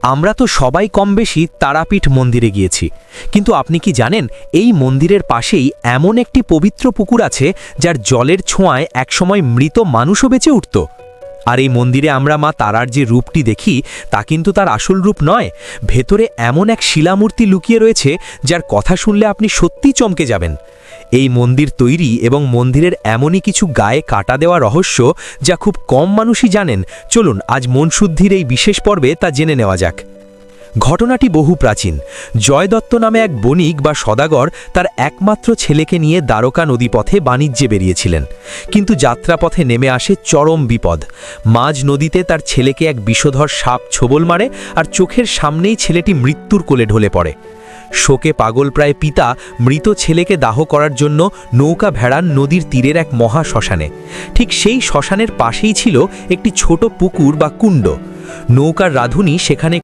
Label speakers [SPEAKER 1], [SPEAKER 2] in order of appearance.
[SPEAKER 1] আমরা তো সবাই কম বেশি তারাপীঠ মন্দিরে গিয়েছি, কিন্তু আপনি কি জানেন এই মন্দিরের পাশেই এমন একটি পবিত্র পুকুর আছে যার জলের ছোঁয়ায় একসময় মৃত মানুষও বেঁচে উঠত। আর এই মন্দিরে আমরা মা তারার যে রূপটি দেখি তা কিন্তু তার আসল রূপ নয়। ভেতরে এমন এক শিলামূর্তি লুকিয়ে রয়েছে যার কথা শুনলে আপনি সত্যিই চমকে যাবেন। এই মন্দির তৈরি এবং মন্দিরের এমনই কিছু গায়ে কাটা দেওয়া রহস্য যা খুব কম মানুষই জানেন। চলুন আজ মনশুদ্ধির এই বিশেষ পর্বে তা জেনে নেওয়া যাক। ঘটনাটি বহু প্রাচীন। জয় দত্ত নামে এক বণিক বা সদাগর তার একমাত্র ছেলেকে নিয়ে দ্বারকা নদীপথে বাণিজ্যে বেরিয়েছিলেন, কিন্তু যাত্রাপথে নেমে আসে চরম বিপদ। মাঝ নদীতে তার ছেলেকে এক বিষধর সাপ ছোবল মারে আর চোখের সামনেই ছেলেটি মৃত্যুর কোলে ঢলে পড়ে। শোকে পাগলপ্রায় পিতা মৃত ছেলেকে দাহ করার জন্য নৌকা ভেড়ান নদীর তীরের এক মহা শ্মশানে। ঠিক সেই শ্মশানের পাশেই ছিল একটি ছোট পুকুর বা কুণ্ড। নৌকার রাঁধুনি সেখানে